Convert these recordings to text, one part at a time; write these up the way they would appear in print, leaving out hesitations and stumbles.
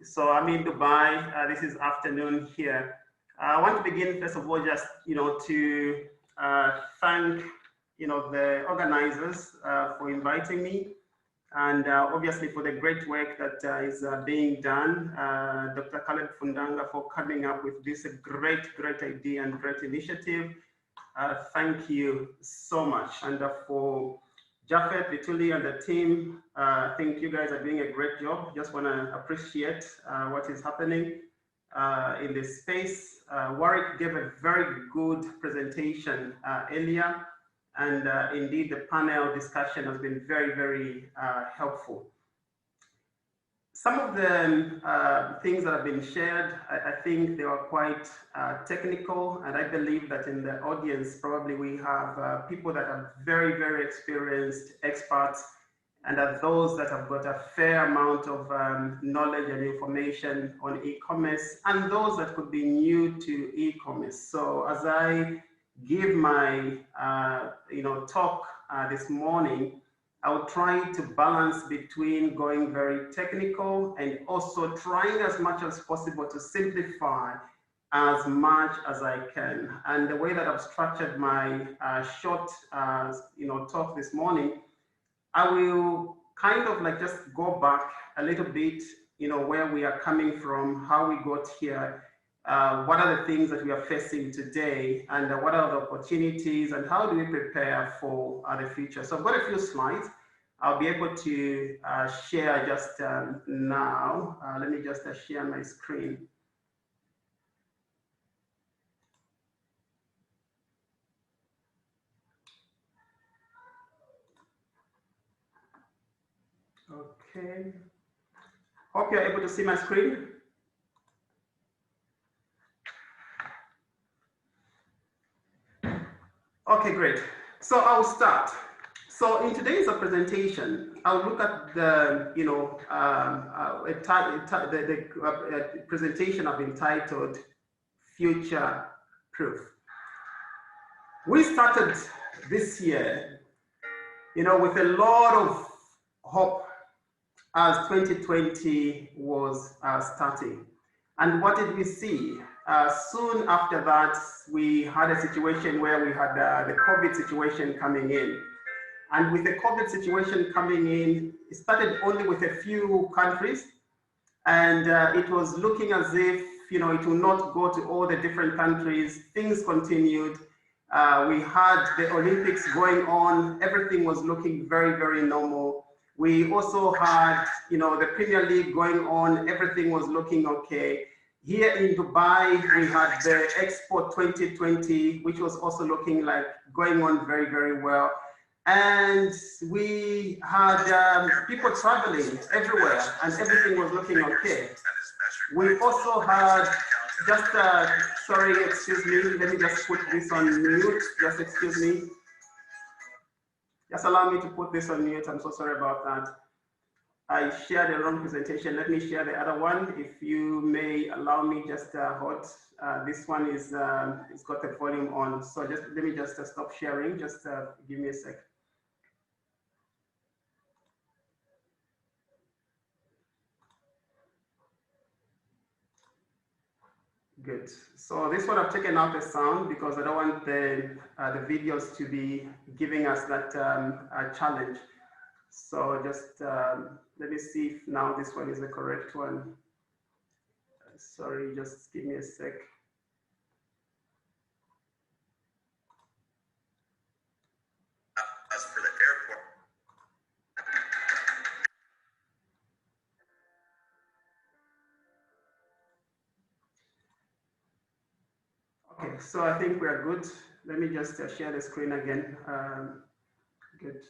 So I'm in Dubai. This is afternoon here. I want to begin first of all, just to thank the organizers for inviting me, and obviously for the great work that is being done. Dr. Khaled Fundanga for coming up with this great idea and great initiative. Thank you so much, and for Japheth, Vituli, and the team, I think you guys are doing a great job. Just want to appreciate what is happening in this space. Warwick gave a very good presentation earlier, and indeed the panel discussion has been very helpful. Some of the things that have been shared, I think they are quite technical, and I believe that in the audience, probably we have people that are very experienced experts, and are those that have got a fair amount of knowledge and information on e-commerce, and those that could be new to e-commerce. So as I give my talk this morning, I will try to balance between going very technical and also trying as much as possible to simplify as much as I can. And the way that I've structured my short talk this morning, I will kind of like just go back a little bit, where we are coming from, how we got here, what are the things that we are facing today, and what are the opportunities, and how do we prepare for the future. So I've got a few slides. I'll be able to share just now. Let me just share my screen. Okay. Hope you're able to see my screen. Okay, great. So I'll start. So in today's presentation, I'll look at the presentation I've entitled Future Proof. We started this year, with a lot of hope as 2020 was starting. And what did we see? Soon after that, we had a situation where we had the COVID situation coming in. And with the COVID situation coming in, it started only with a few countries. And it was looking as if, it will not go to all the different countries. Things continued. We had the Olympics going on. Everything was looking very normal. We also had, the Premier League going on. Everything was looking okay. Here in Dubai, we had the Expo 2020, which was also looking like going on very well. And we had people traveling everywhere, and everything was looking okay. We also had just, sorry, excuse me, let me just put this on mute, just excuse me. Just allow me to put this on mute, I'm so sorry about that. I shared the wrong presentation. Let me share the other one. If you may allow me, just hold. This one is it's got the volume on. So just let me just stop sharing. Just give me a sec. Good. So this one I've taken out the sound because I don't want the videos to be giving us that challenge. So just let me see if now this one is the correct one. Sorry, just give me a sec. As for the airport. Okay, so I think we are good. Let me just share the screen again. Good.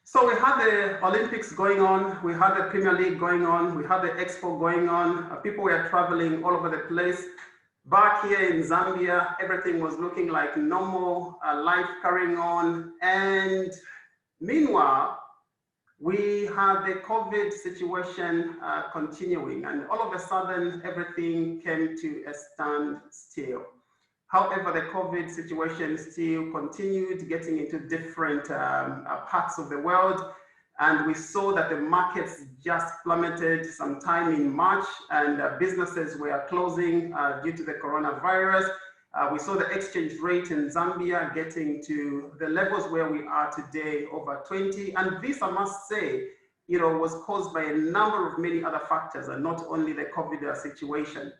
So we had the Olympics going on, we had the Premier League going on, we had the Expo going on, people were traveling all over the place. Back here in Zambia, everything was looking like normal, life carrying on. And meanwhile, we had the COVID situation continuing, and all of a sudden everything came to a standstill. However, the COVID situation still continued, getting into different parts of the world, and we saw that the markets just plummeted sometime in March, and businesses were closing due to the coronavirus. We saw the exchange rate in Zambia getting to the levels where we are today, over 20. And this, I must say, was caused by a number of many other factors, and not only the COVID situation.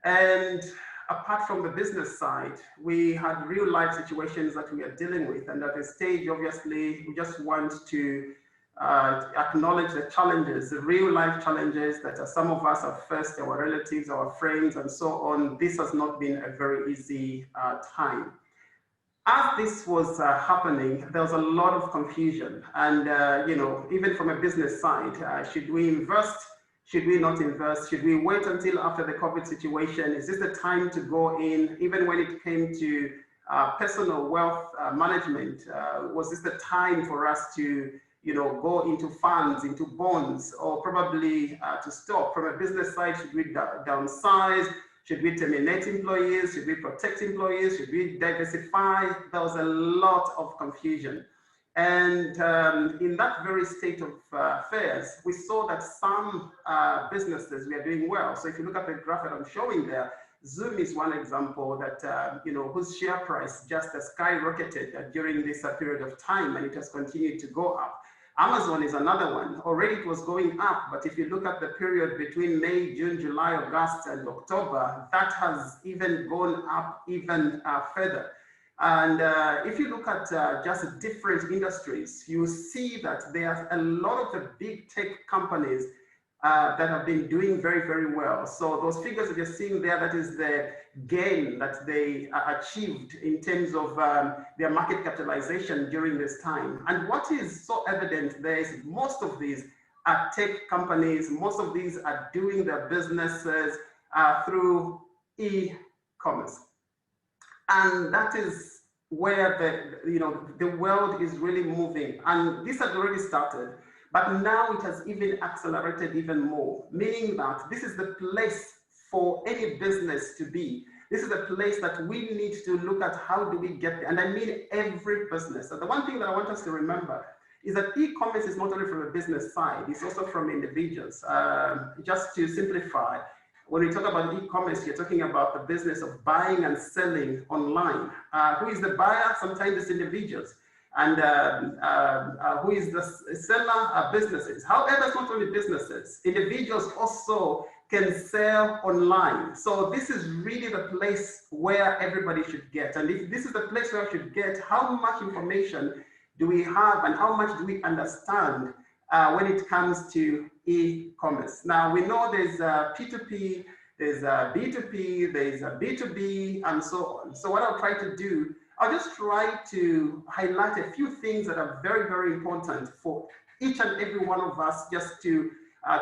And apart from the business side, we had real life situations that we are dealing with. And at this stage, obviously, we just want to acknowledge the challenges, the real life challenges that some of us have faced, our relatives, our friends, and so on. This has not been a very easy time. As this was happening, there was a lot of confusion. And, even from a business side, should we invest? Should we not invest? Should we wait until after the COVID situation? Is this the time to go in? Even when it came to personal wealth management, was this the time for us to go into funds, into bonds, or probably to stop? From a business side, should we downsize? Should we terminate employees? Should we protect employees? Should we diversify? There was a lot of confusion. And in that very state of affairs, we saw that some businesses were doing well. So if you look at the graph that I'm showing there, Zoom is one example that, whose share price just skyrocketed during this period of time, and it has continued to go up. Amazon is another one. Already it was going up, but if you look at the period between May, June, July, August, and October, that has even gone up even further. And if you look at just different industries, you see that there are a lot of the big tech companies that have been doing very, very well. So those figures that you're seeing there, that is the gain that they achieved in terms of their market capitalization during this time. And what is so evident there is most of these are tech companies. Most of these are doing their businesses through e-commerce. And that is where the world is really moving. And this has already started. But now it has even accelerated even more, meaning that this is the place for any business to be. This is the place that we need to look at how do we get there. And I mean every business. So the one thing that I want us to remember is that e-commerce is not only from a business side, it's also from individuals. Just to simplify, when we talk about e-commerce, you're talking about the business of buying and selling online. Who is the buyer? Sometimes it's individuals. And who is the seller? Businesses. However, it's not only businesses. Individuals also can sell online. So this is really the place where everybody should get. And if this is the place where we should get, how much information do we have and how much do we understand when it comes to e-commerce? Now, we know there's P2P, there's B2P, there's B2B, and so on. So what I'll try to do, I'll just try to highlight a few things that are very, very important for each and every one of us just to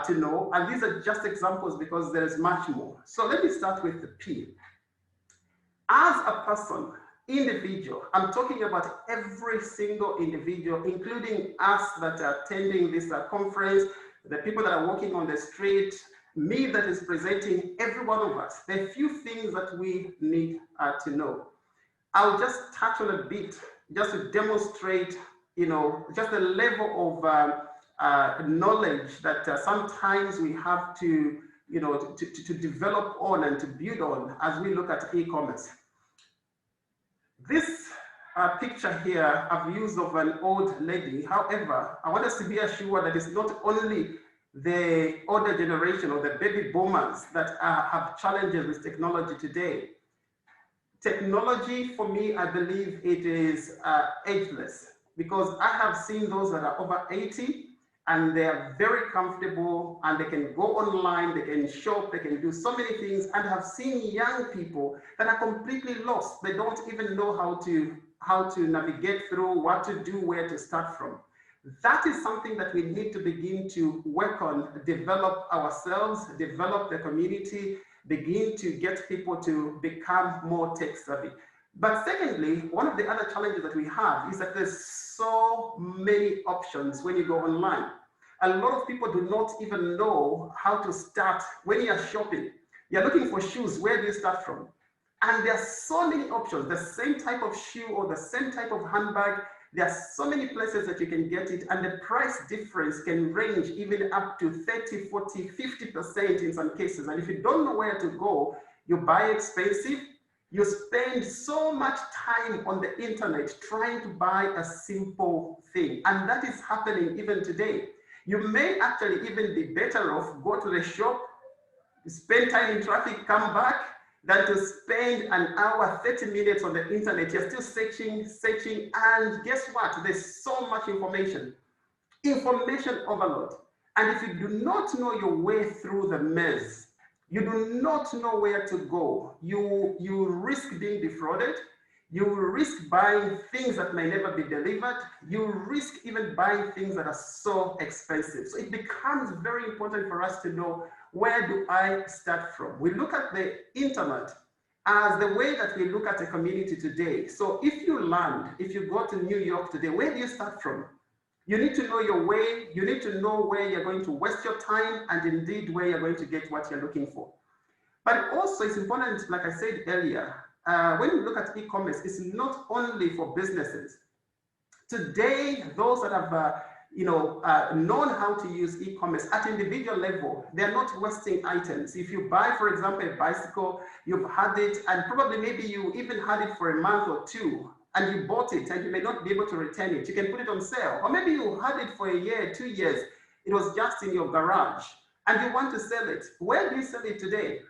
know. And these are just examples because there is much more. So let me start with the P. As a person, individual, I'm talking about every single individual, including us that are attending this conference, the people that are walking on the street, me that is presenting, every one of us. There are a few things that we need to know. I'll just touch on a bit, just to demonstrate, just the level of knowledge that sometimes we have to, to develop on and to build on as we look at e-commerce. This picture here I've used of an old lady. However, I want us to be assured that it's not only the older generation or the baby boomers that have challenges with technology today. Technology, for me, I believe it is ageless, because I have seen those that are over 80 and they are very comfortable and they can go online, they can shop, they can do so many things, and have seen young people that are completely lost. They don't even know how to navigate through, what to do, where to start from. That is something that we need to begin to work on, develop ourselves, develop the community, begin to get people to become more tech savvy. But secondly, one of the other challenges that we have is that there's so many options when you go online. A lot of people do not even know how to start when you're shopping. You're looking for shoes, where do you start from? And there are so many options, the same type of shoe or the same type of handbag. There are so many places that you can get it, and the price difference can range even up to 30, 40, 50% in some cases. And if you don't know where to go, you buy expensive, you spend so much time on the internet trying to buy a simple thing. And that is happening even today. You may actually even be better off go to the shop, spend time in traffic, come back, than to spend an hour, 30 minutes on the internet. You're still searching, and guess what? There's so much information overload. And if you do not know your way through the maze, you do not know where to go, you risk being defrauded, you risk buying things that may never be delivered, you risk even buying things that are so expensive. So it becomes very important for us to know, where do I start from? We look at the internet as the way that we look at a community today. So if you land, if you go to New York today, where do you start from? You need to know your way, you need to know where you're going to waste your time, and indeed where you're going to get what you're looking for. But also it's important, like I said earlier, when you look at e-commerce, it's not only for businesses. Today, those that have known how to use e-commerce at individual level, they're not wasting items. If you buy, for example, a bicycle, you've had it, and probably maybe you even had it for a month or two, and you bought it, and you may not be able to return it. You can put it on sale. Or maybe you had it for a year, 2 years. It was just in your garage, and you want to sell it. Where do you sell it today?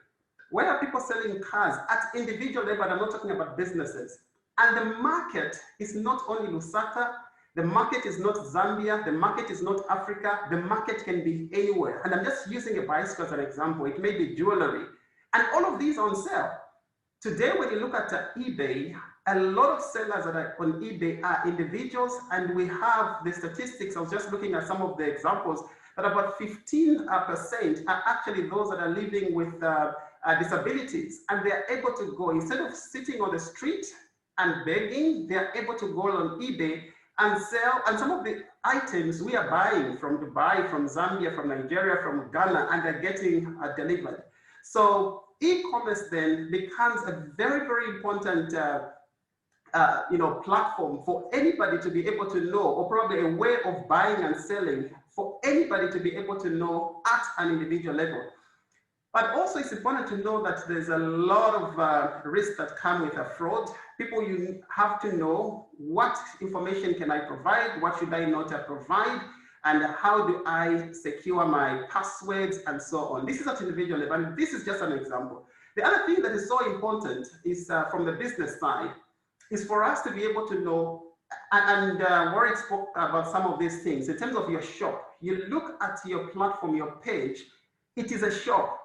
Where are people selling cars at individual level? I'm not talking about businesses. And the market is not only Lusaka, the market is not Zambia, the market is not Africa, the market can be anywhere. And I'm just using a bicycle as an example. It may be jewelry. And all of these are on sale. Today, when you look at eBay, a lot of sellers that are on eBay are individuals, and we have the statistics. I was just looking at some of the examples, that about 15% are actually those that are living with disabilities, and they're able to go, instead of sitting on the street and begging, they're able to go on eBay and sell. And some of the items we are buying from Dubai, from Zambia, from Nigeria, from Ghana, and they're getting delivered. So e-commerce then becomes a very, very important platform for anybody to be able to know, or probably a way of buying and selling for anybody to be able to know at an individual level. But also it's important to know that there's a lot of risks that come with a fraud. People, you have to know, what information can I provide? What should I not provide? And how do I secure my passwords and so on? This is at individual level, and this is just an example. The other thing that is so important is from the business side, is for us to be able to know, and Warwick spoke about some of these things. In terms of your shop, you look at your platform, your page, it is a shop.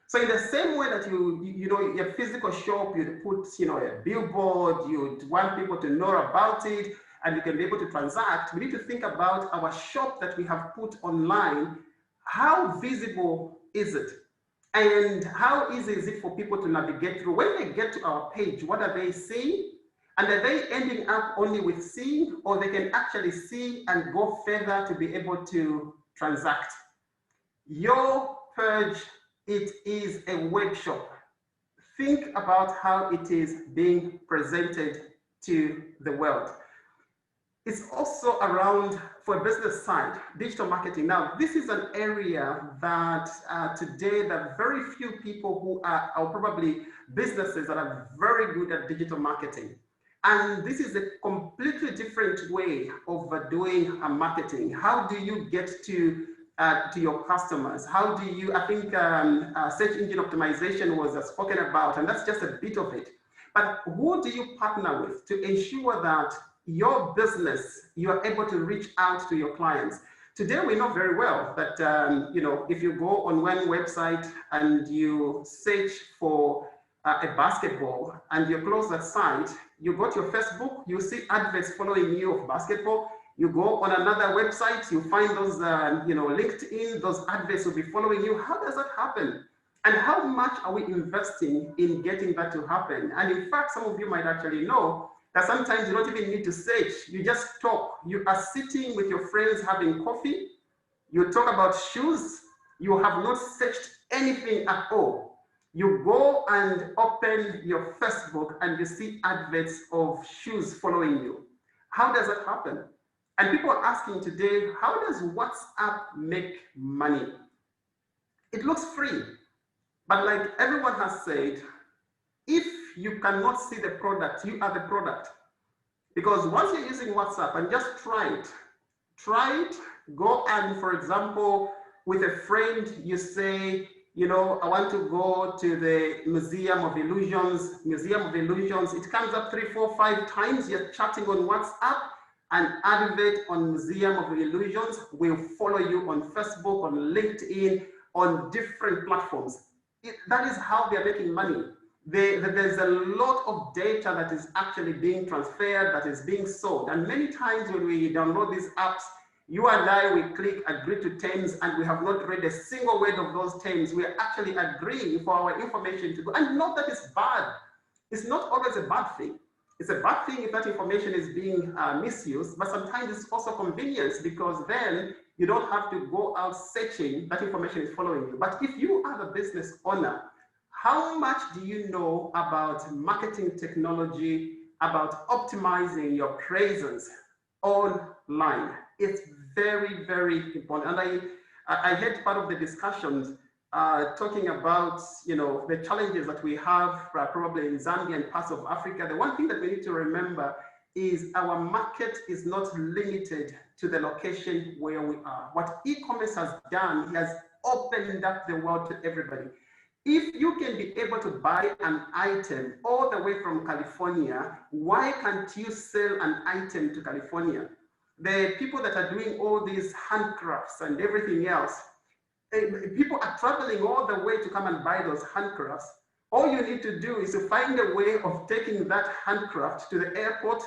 So in the same way that your physical shop, you'd put a billboard, you'd want people to know about it, and you can be able to transact. We need to think about our shop that we have put online. How visible is it? And how easy is it for people to navigate through? When they get to our page, what are they seeing? And are they ending up only with seeing, or they can actually see and go further to be able to transact? Your page, it is a web shop. Think about how it is being presented to the world. It's also around, for a business side, digital marketing. Now, this is an area that today there are very few people who are, or probably businesses that are very good at digital marketing. And this is a completely different way of doing marketing. How do you get to your customers? How do you, I think search engine optimization was spoken about, and that's just a bit of it. But who do you partner with to ensure that your business, you are able to reach out to your clients? Today, we know very well that, if you go on one website and you search for a basketball and you close that site, you go to your Facebook, you see adverts following you of basketball. You go on another website, you find those, LinkedIn, those adverts will be following you. How does that happen? And how much are we investing in getting that to happen? And in fact, some of you might actually know that sometimes you don't even need to search. You just talk. You are sitting with your friends having coffee. You talk about shoes. You have not searched anything at all. You go and open your Facebook and you see adverts of shoes following you. How does that happen? And people are asking today, how does WhatsApp make money? It looks free, but like everyone has said, if you cannot see the product, you are the product. Because once you're using WhatsApp, and just try it, go and, for example, with a friend, you say, you know, I want to go to the Museum of Illusions. It comes up 3, 4, 5 times. You're chatting on WhatsApp, an advert on Museum of Illusions will follow you on Facebook, on LinkedIn, on different platforms. That is how they're making money. There's a lot of data that is actually being transferred, that is being sold. And many times when we download these apps, you and I, we click agree to terms and we have not read a single word of those terms. We are actually agreeing for our information to go. And not that it's bad. It's not always a bad thing. It's a bad thing if that information is being misused, but sometimes it's also convenience because then you don't have to go out searching, that information is following you. But if you are the business owner, how much do you know about marketing technology, about optimizing your presence online? It's very, very important. And I heard part of the discussions talking about, you know, the challenges that we have probably in Zambia and parts of Africa. The one thing that we need to remember is our market is not limited to the location where we are. What e-commerce has done, it has opened up the world to everybody. If you can be able to buy an item all the way from California, why can't you sell an item to California? The people that are doing all these handcrafts and everything else, people are traveling all the way to come and buy those handcrafts. All you need to do is to find a way of taking that handcraft to the airport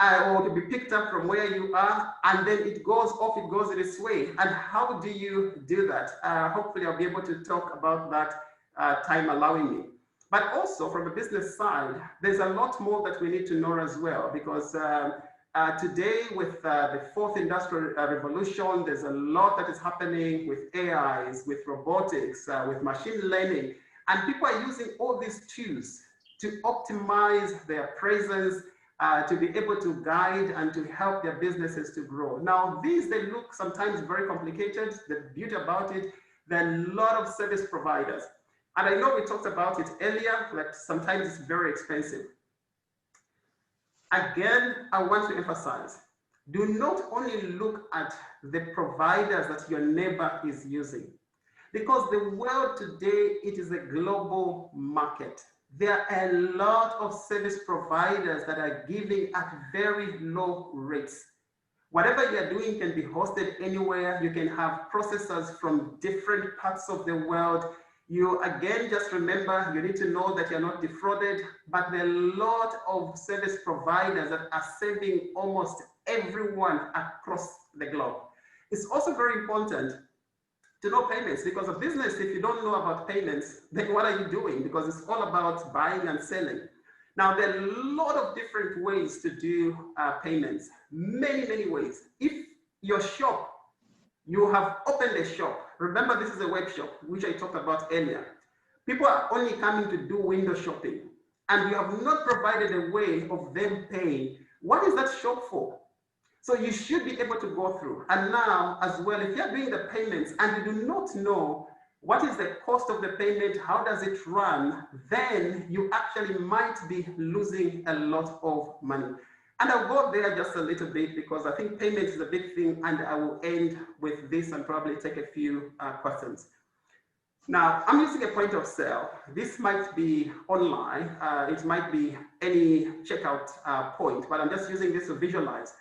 or to be picked up from where you are, and then it goes off, it goes its way. And how do you do that? Hopefully I'll be able to talk about that time allowing me. But also from a business side, there's a lot more that we need to know as well, because today with the fourth industrial revolution, there's a lot that is happening with AIs, with robotics, with machine learning, and people are using all these tools to optimize their presence, to be able to guide and to help their businesses to grow. Now, these, they look sometimes very complicated. The beauty about it, there are a lot of service providers. And I know we talked about it earlier, that sometimes it's very expensive. Again, I want to emphasize, do not only look at the providers that your neighbor is using, because the world today, it is a global market. There are a lot of service providers that are giving at very low rates. Whatever you're doing can be hosted anywhere. You can have processors from different parts of the world. You, again, just remember, you need to know that you're not defrauded, but there are a lot of service providers that are serving almost everyone across the globe. It's also very important to know payments, because a business, if you don't know about payments, then what are you doing? Because it's all about buying and selling. Now, there are a lot of different ways to do payments, many, many ways. If your shop, you have opened a shop, remember this is a web shop, which I talked about earlier. People are only coming to do window shopping, and you have not provided a way of them paying. What is that shop for? So you should be able to go through. And now as well, if you're doing the payments and you do not know what is the cost of the payment, how does it run, then you actually might be losing a lot of money. And I'll go there just a little bit because I think payment is a big thing, and I will end with this and probably take a few questions. Now, I'm using a point of sale. This might be online, it might be any checkout point, but I'm just using this to visualize.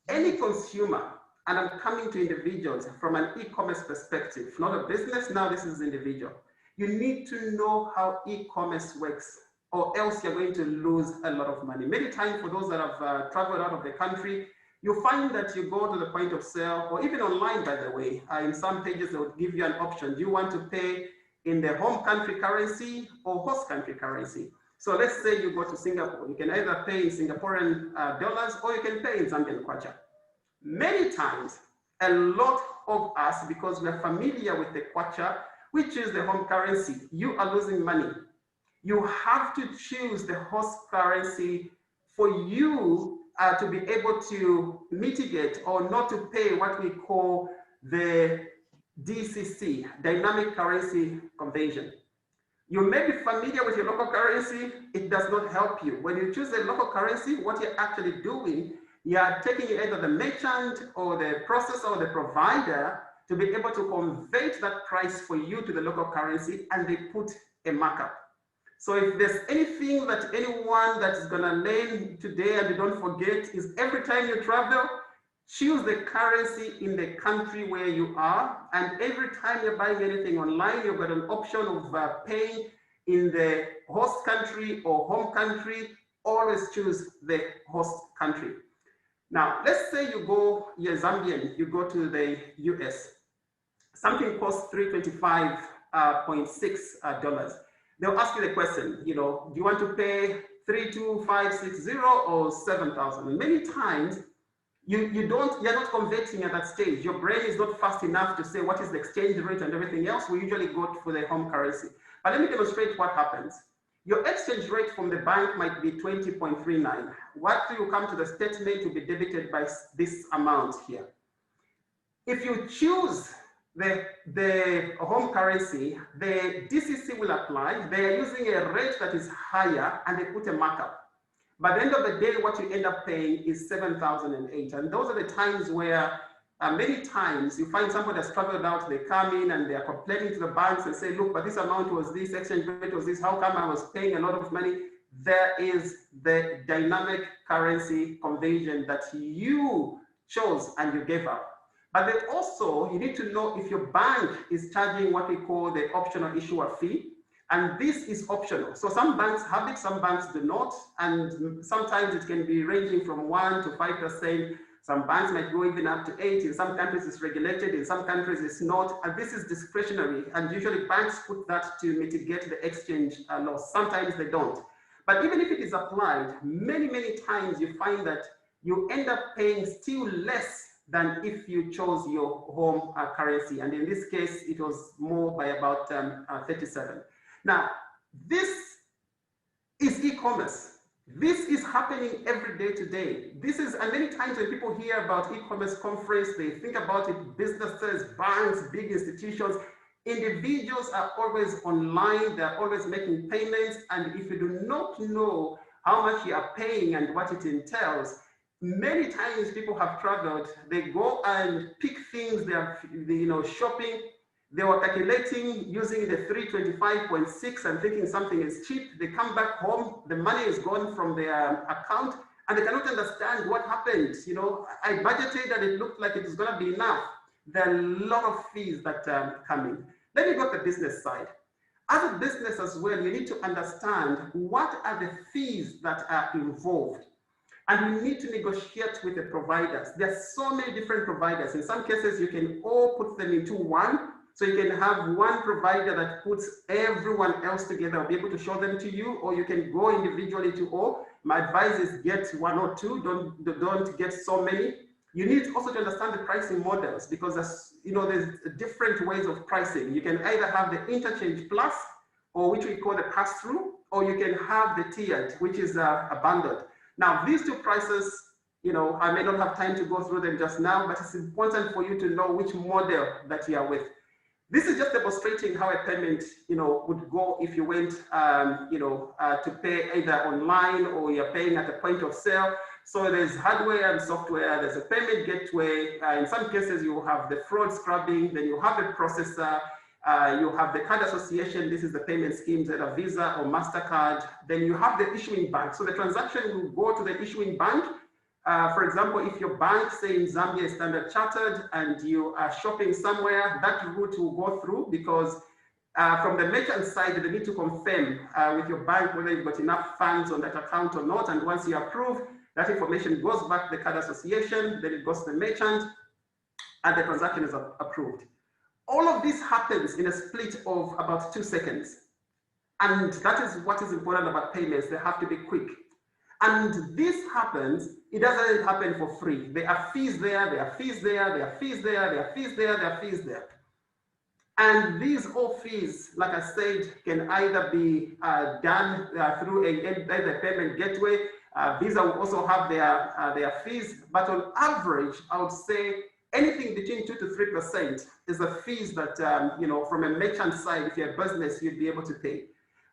Any consumer, and I'm coming to individuals from an e-commerce perspective, not a business, now this is individual. You need to know how e-commerce works, or else you're going to lose a lot of money. Many times for those that have traveled out of the country, you find that you go to the point of sale, or even online, by the way, in some pages they would give you an option. Do you want to pay in the home country currency or host country currency. So let's say you go to Singapore, you can either pay in Singaporean dollars or you can pay in Zambian kwacha. Many times, a lot of us, because we're familiar with the kwacha, which is the home currency, you are losing money. You have to choose the host currency for you to be able to mitigate or not to pay what we call the DCC, dynamic currency conversion. You may be familiar with your local currency, it does not help you. When you choose a local currency, what you're actually doing, you are taking either the merchant or the processor or the provider to be able to convert that price for you to the local currency, and they put a markup. So if there's anything that anyone that is gonna learn today and you don't forget is every time you travel, choose the currency in the country where you are, and every time you're buying anything online, you've got an option of paying in the host country or home country. Always choose the host country. Now, let's say you're Zambian, you go to the US. Something costs $325.6. They'll ask you the question, do you want to pay 32560 or 7,000? And many times, you're not converting at that stage. Your brain is not fast enough to say what is the exchange rate and everything else. We usually go for the home currency. But let me demonstrate what happens. Your exchange rate from the bank might be 20.39. What do you come to the statement to be debited by this amount here? If you choose the home currency, the DCC will apply. They are using a rate that is higher and they put a markup. By the end of the day, what you end up paying is 7,008. And those are the times where many times you find somebody that's traveled out, they come in and they are complaining to the banks and say, look, but this amount was this, exchange rate was this, how come I was paying a lot of money? There is the dynamic currency conversion that you chose and you gave up. But then also, you need to know if your bank is charging what we call the optional issuer fee. And this is optional. So some banks have it, some banks do not. And sometimes it can be ranging from 1 to 5%. Some banks might go even up to 8. In some countries it's regulated, in some countries it's not. And this is discretionary. And usually banks put that to mitigate the exchange loss. Sometimes they don't. But even if it is applied, many, many times you find that you end up paying still less than if you chose your home currency. And in this case, it was more by about 37. Now, this is e-commerce. This is happening every day today. And many times when people hear about e-commerce conference, they think about it, businesses, banks, big institutions. Individuals are always online, they're always making payments. And if you do not know how much you are paying and what it entails, many times people have traveled, they go and pick things, they're shopping. They were calculating using the 325.6 and thinking something is cheap. They come back home, the money is gone from their account, and they cannot understand what happened. I budgeted and it looked like it is going to be enough. There are a lot of fees that come in. Let me go to the business side. As a business as well, you need to understand what are the fees that are involved. And you need to negotiate with the providers. There are so many different providers. In some cases, you can all put them into one. So you can have one provider that puts everyone else together, be able to show them to you, or you can go individually to all. My advice is get one or two, don't get so many. You need also to understand the pricing models because there's different ways of pricing. You can either have the interchange plus, or which we call the pass-through, or you can have the tiered, which is a bundled. Now, these two prices, I may not have time to go through them just now, but it's important for you to know which model that you are with. This is just demonstrating how a payment, would go if you went, to pay either online or you're paying at the point of sale. So there's hardware and software. There's a payment gateway. In some cases, you have the fraud scrubbing. Then you have the processor. You have the card association. This is the payment schemes, either Visa or MasterCard. Then you have the issuing bank. So the transaction will go to the issuing bank. For example, if your bank, say in Zambia, is Standard Chartered and you are shopping somewhere, that route will go through because from the merchant side, they need to confirm with your bank whether you've got enough funds on that account or not. And once you approve, that information goes back to the card association, then it goes to the merchant, and the transaction is approved. All of this happens in a split of about 2 seconds. And that is what is important about payments. They have to be quick. And this happens, it doesn't happen for free. There are fees there, there are fees there, there are fees there, there are fees there, there are fees there. And these all fees, like I said, can either be done through a payment gateway. Visa will also have their fees, but on average, I would say anything between 2 to 3% is the fees that, from a merchant side, if you're a business, you'd be able to pay.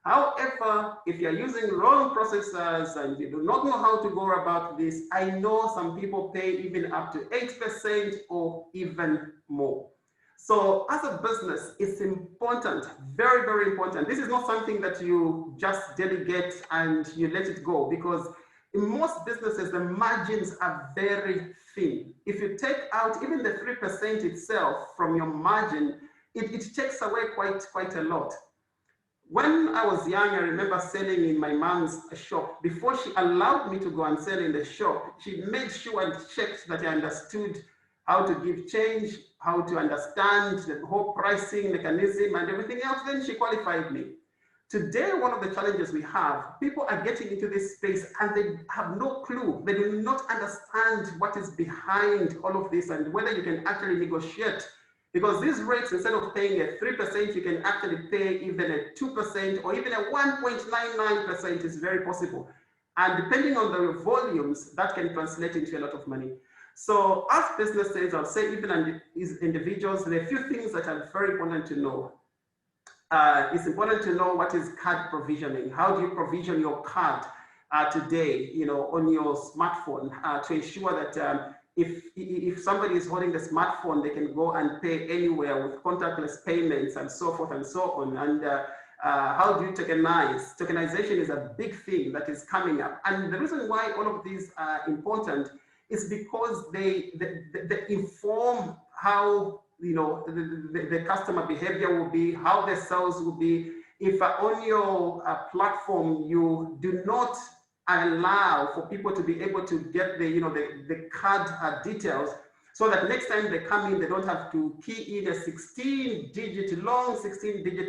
However, if you're using wrong processors and you do not know how to go about this, I know some people pay even up to 8% or even more. So as a business, it's important, very, very important. This is not something that you just delegate and you let it go, because in most businesses, the margins are very thin. If you take out even the 3% itself from your margin, it takes away quite a lot. When I was young, I remember selling in my mom's shop. Before she allowed me to go and sell in the shop, she made sure and checked that I understood how to give change, how to understand the whole pricing mechanism and everything else. Then she qualified me. Today, one of the challenges we have, people are getting into this space and they have no clue. They do not understand what is behind all of this and whether you can actually negotiate. Because these rates, instead of paying a 3%, you can actually pay even a 2% or even a 1.99% is very possible. And depending on the volumes, that can translate into a lot of money. So as businesses, I'll say even as individuals, there are a few things that are very important to know. It's important to know what is card provisioning. How do you provision your card today, on your smartphone to ensure that if somebody is holding the smartphone, they can go and pay anywhere with contactless payments and so forth and so on. And how do you tokenize? Tokenization is a big thing that is coming up. And the reason why all of these are important is because they inform how the customer behavior will be, how the sales will be. If on your platform you do not allow for people to be able to get the card details, so that next time they come in, they don't have to key in a 16-digit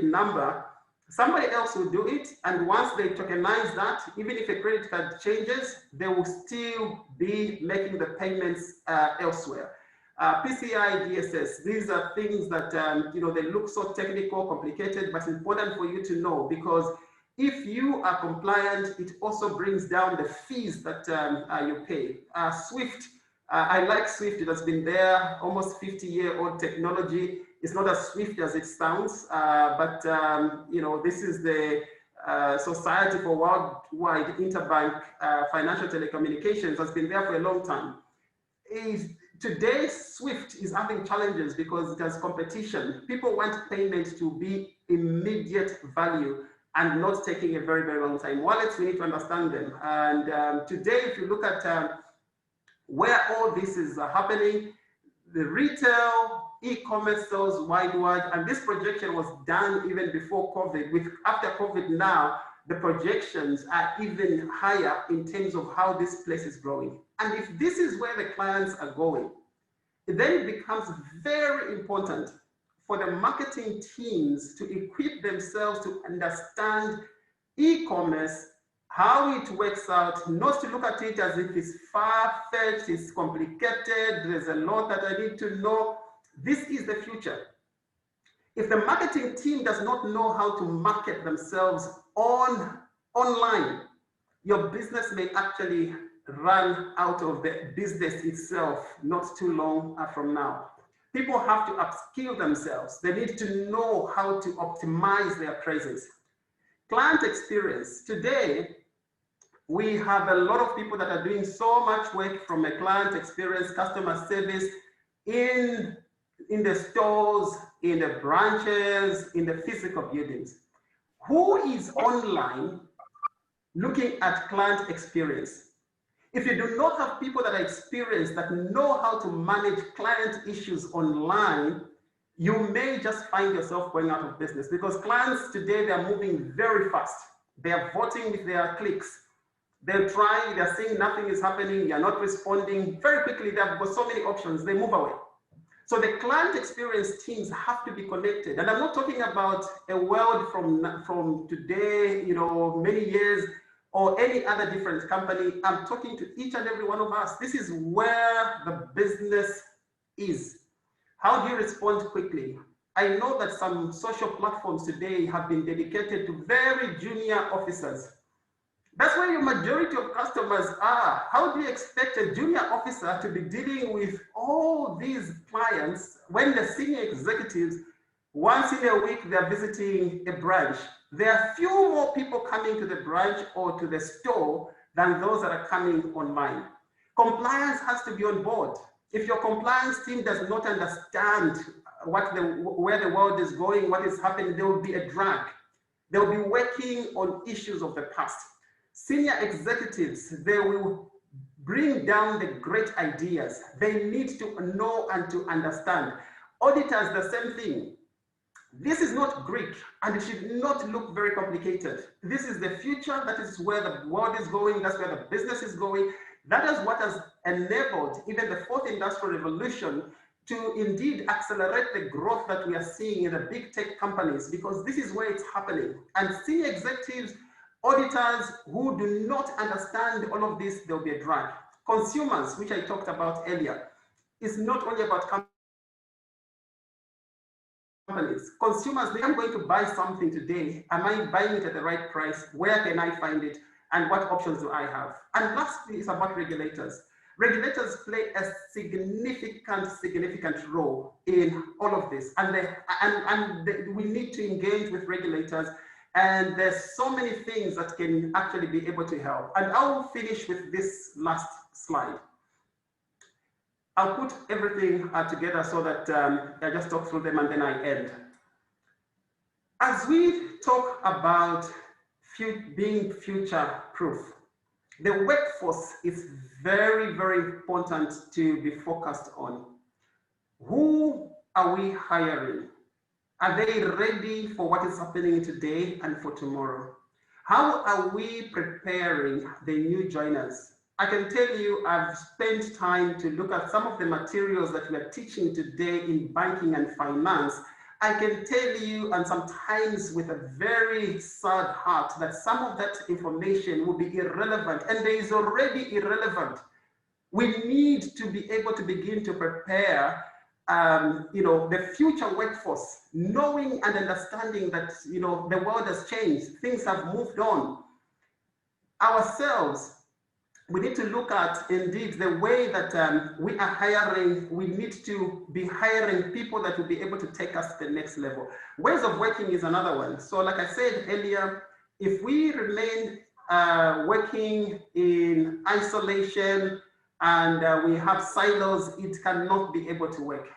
number. Somebody else will do it, and once they tokenize that, even if a credit card changes, they will still be making the payments elsewhere. PCI DSS, these are things that they look so technical, complicated, but important for you to know, because if you are compliant, it also brings down the fees that you pay. Swift, I like Swift. It has been there, almost 50-year-old technology. It's not as swift as it sounds, but this is the Society for Worldwide Interbank Financial Telecommunications. Has been there for a long time. Today, Swift is having challenges because it has competition. People want payment to be immediate value and not taking a very, very long time. Wallets, we need to understand them. And today, if you look at where all this is happening, the retail, e-commerce sales worldwide, and this projection was done even before COVID. After COVID now, the projections are even higher in terms of how this place is growing. And if this is where the clients are going, then it becomes very important for the marketing teams to equip themselves to understand e-commerce, how it works out, not to look at it as if it's far-fetched, it's complicated, there's a lot that I need to know. This is the future. If the marketing team does not know how to market themselves online, your business may actually run out of the business itself not too long from now. People have to upskill themselves. They need to know how to optimize their presence. Client experience. Today, we have a lot of people that are doing so much work from a client experience, customer service in the stores, in the branches, in the physical buildings. Who is online looking at client experience? If you do not have people that are experienced, that know how to manage client issues online, you may just find yourself going out of business, because clients today, they are moving very fast. They are voting with their clicks. They're trying, they're seeing nothing is happening, you're not responding. Very quickly, they've got so many options, they move away. So the client experience teams have to be connected. And I'm not talking about a world from today, many years, or any other different company. I'm talking to each and every one of us. This is where the business is. How do you respond quickly? I know that some social platforms today have been dedicated to very junior officers. That's where your majority of customers are. How do you expect a junior officer to be dealing with all these clients when the senior executives, once in a week, they're visiting a branch? There are few more people coming to the branch or to the store than those that are coming online. Compliance has to be on board. If your compliance team does not understand where the world is going, what is happening, there will be a drag. They will be working on issues of the past. Senior executives, they will bring down the great ideas. They need to know and to understand. Auditors, the same thing. This is not Greek, and it should not look very complicated. This is the future. That is where the world is going. That's where the business is going. That is what has enabled even the fourth industrial revolution to indeed accelerate the growth that we are seeing in the big tech companies, because this is where it's happening. And senior executives, auditors who do not understand all of this, there'll be a drag. Consumers, which I talked about earlier, is not only about companies. Consumers, they are going to buy something today. Am I buying it at the right price? Where can I find it? And what options do I have? And lastly, is about regulators. Regulators play a significant role in all of this. And we need to engage with regulators. And there's so many things that can actually be able to help. And I'll finish with this last slide. I'll put everything together so that I just talk through them and then I end. As we talk about being future-proof, the workforce is very, very important to be focused on. Who are we hiring? Are they ready for what is happening today and for tomorrow? How are we preparing the new joiners? I can tell you, I've spent time to look at some of the materials that we are teaching today in banking and finance. I can tell you, and sometimes with a very sad heart, that some of that information will be irrelevant, and there is already irrelevant. We need to be able to begin to prepare the future workforce, knowing and understanding that, the world has changed, things have moved on. Ourselves, we need to look at indeed the way that we are hiring. We need to be hiring people that will be able to take us to the next level. Ways of working is another one. So like I said earlier, if we remain working in isolation and we have silos, it cannot be able to work.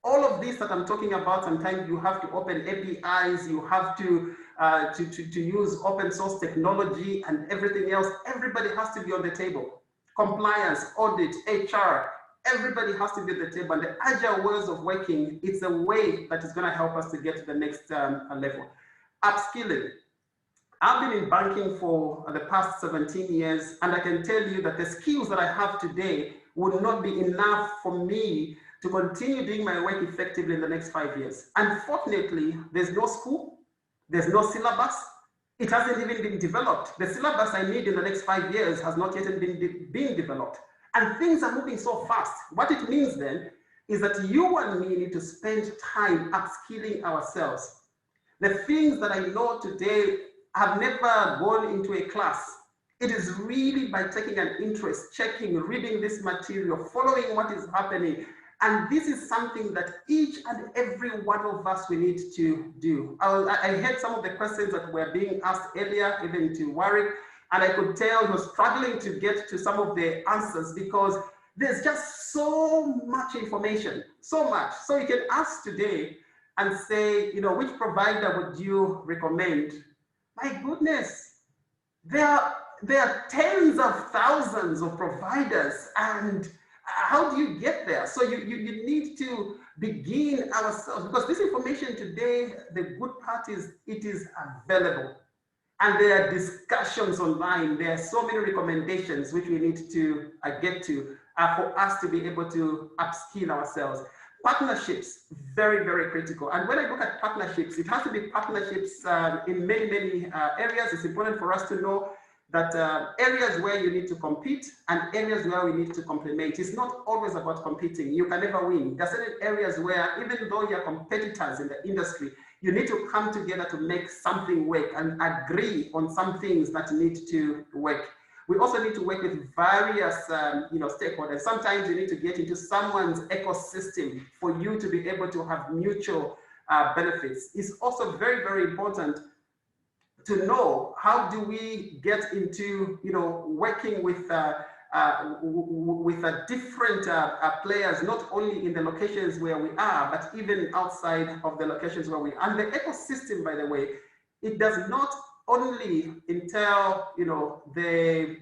All of this that I'm talking about, sometimes you have to open APIs, you have to use open source technology and everything else. Everybody has to be on the table. Compliance, audit, HR, everybody has to be at the table. And the agile ways of working, it's a way that is going to help us to get to the next level. Upskilling. I've been in banking for the past 17 years, and I can tell you that the skills that I have today would not be enough for me to continue doing my work effectively in the next 5 years. Unfortunately, there's no school, there's no syllabus. It hasn't even been developed. The syllabus I need in the next 5 years has not yet been developed. And things are moving so fast. What it means then is that you and me need to spend time upskilling ourselves. The things that I know today, I've never gone into a class. It is really by taking an interest, checking, reading this material, following what is happening. And this is something that each and every one of us we need to do. I heard some of the questions that were being asked earlier, even to Warwick, and I could tell he was struggling to get to some of the answers because there's just so much information, so much. So you can ask today and say, which provider would you recommend? My goodness, there are tens of thousands of providers, and how do you get there? So you need to begin ourselves, because this information today, the good part is it is available. And there are discussions online. There are so many recommendations which we need to get to for us to be able to upskill ourselves. Partnerships, very, very critical. And when I look at partnerships, it has to be partnerships in many, many areas. It's important for us to know that areas where you need to compete and areas where we need to complement. It's not always about competing. You can never win. There are certain areas where, even though you're competitors in the industry, you need to come together to make something work and agree on some things that need to work. We also need to work with various stakeholders. Sometimes you need to get into someone's ecosystem for you to be able to have mutual benefits. It's also very, very important to know how do we get into working with different players, not only in the locations where we are, but even outside of the locations where we are. And the ecosystem, by the way, it does not only entail the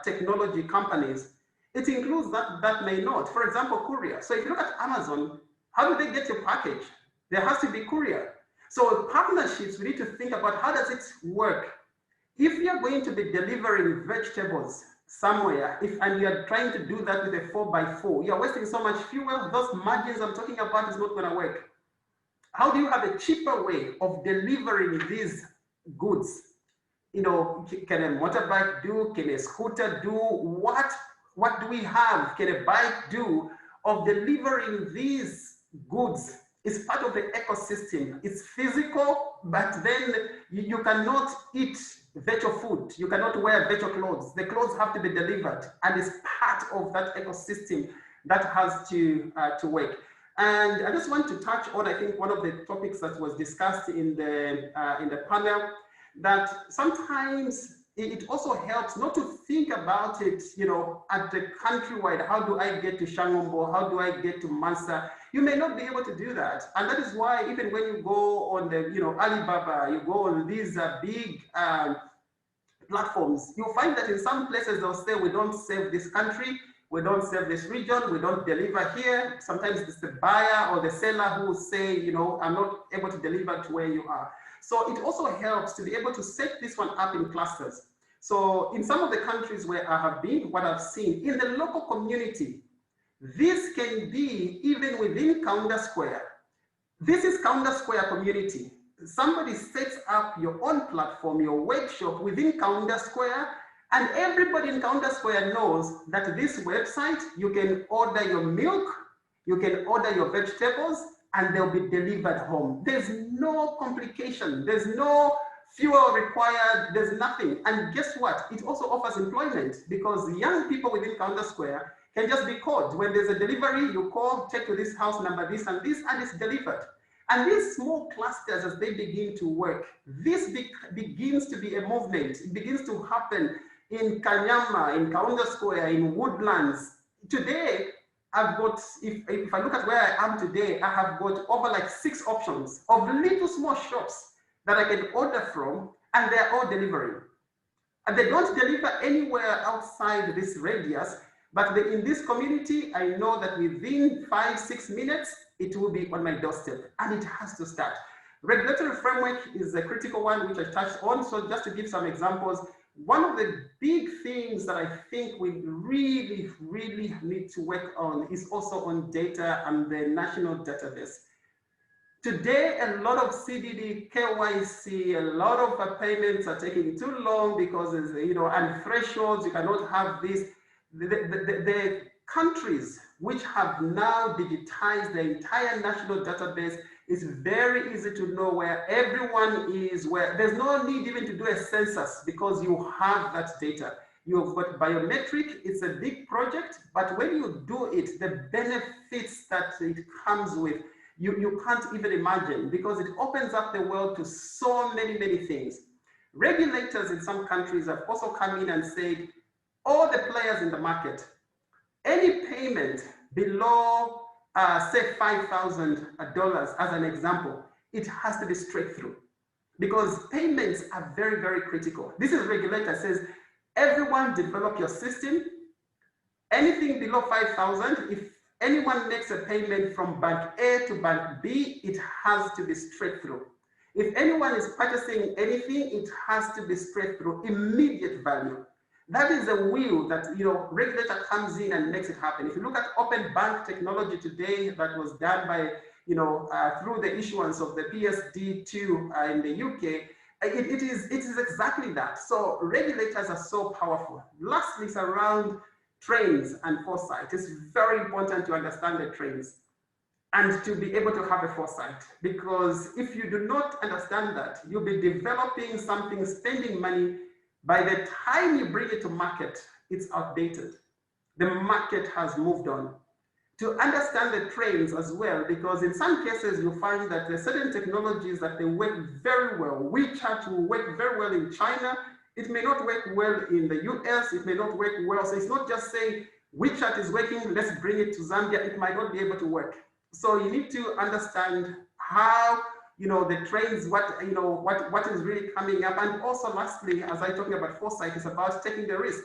technology companies. It includes that may not. For example, courier. So if you look at Amazon, how do they get your package? There has to be courier. So partnerships, we need to think about how does it work. If you're going to be delivering vegetables somewhere, and you're trying to do that with a 4x4, you're wasting so much fuel. Those margins I'm talking about is not going to work. How do you have a cheaper way of delivering these goods? Can a motorbike do? Can a scooter do? What do we have? Can a bike do of delivering these goods? It's part of the ecosystem. It's physical, but then you cannot eat virtual food. You cannot wear virtual clothes. The clothes have to be delivered, and it's part of that ecosystem that has to work. And I just want to touch on, I think, one of the topics that was discussed in the panel, that sometimes it also helps not to think about it, at the countrywide. How do I get to Shangombo? How do I get to Mansa? You may not be able to do that. And that is why even when you go on the, Alibaba, you go on these big platforms, you'll find that in some places they'll say, we don't serve this country, we don't serve this region, we don't deliver here. Sometimes it's the buyer or the seller who will say, I'm not able to deliver to where you are. So it also helps to be able to set this one up in clusters. So in some of the countries where I have been, what I've seen in the local community, this can be even within Kaunda Square. This is Kaunda Square community. Somebody sets up your own platform, your workshop within Kaunda Square, and everybody in Kaunda Square knows that this website, you can order your milk, you can order your vegetables, and they'll be delivered home. There's no complication. There's no fuel required. There's nothing. And guess what? It also offers employment, because young people within Kaunda Square can just be called. When there's a delivery, you call, take to this house number, this and this, and it's delivered. And these small clusters, as they begin to work, this begins to be a movement. It begins to happen in Kanyama, in Kaunda Square, in Woodlands. Today, I've got, if I look at where I am today, I have got over like 6 options of little small shops that I can order from, and they're all delivering. And they don't deliver anywhere outside this radius, but in this community, I know that within 5-6 minutes, it will be on my doorstep, and it has to start. Regulatory framework is a critical one, which I touched on. So just to give some examples, one of the big things that I think we really, really need to work on is also on data and the national database. Today, a lot of CDD, KYC, a lot of payments are taking too long because, and thresholds, you cannot have this. The countries which have now digitized the entire national database, it's very easy to know where everyone is, where there's no need even to do a census because you have that data. You've got biometric, it's a big project, but when you do it, the benefits that it comes with, you can't even imagine, because it opens up the world to so many, many things. Regulators in some countries have also come in and said, all the players in the market, any payment below, say $5,000 as an example, it has to be straight through, because payments are very, very critical. This is regulator says, everyone develop your system. Anything below 5,000, if anyone makes a payment from bank A to bank B, it has to be straight through. If anyone is purchasing anything, it has to be straight through, immediate value. that is a wheel that, regulator comes in and makes it happen. If you look at open bank technology today, that was done by, through the issuance of the PSD2 in the UK, it is exactly that. So regulators are so powerful. Lastly, it's around trains and foresight. It's very important to understand the trains and to be able to have a foresight, because if you do not understand that, you'll be developing something, spending money. By the time you bring it to market, it's outdated. The market has moved on. To understand the trends as well, because in some cases you find that there are certain technologies that they work very well. WeChat will work very well in China. It may not work well in the US. It may not work well. So it's not just saying WeChat is working, let's bring it to Zambia. It might not be able to work. So you need to understand how, the trends, what is really coming up. And also lastly, as I'm talking about foresight, it's about taking the risk.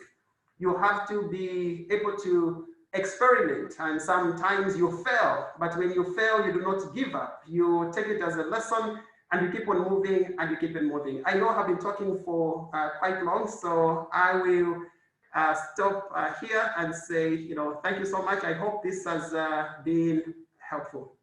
You have to be able to experiment, and sometimes you fail, but when you fail, you do not give up. You take it as a lesson and you keep on moving and you keep on moving. I know I've been talking for quite long, so I will stop here and say, thank you so much. I hope this has been helpful.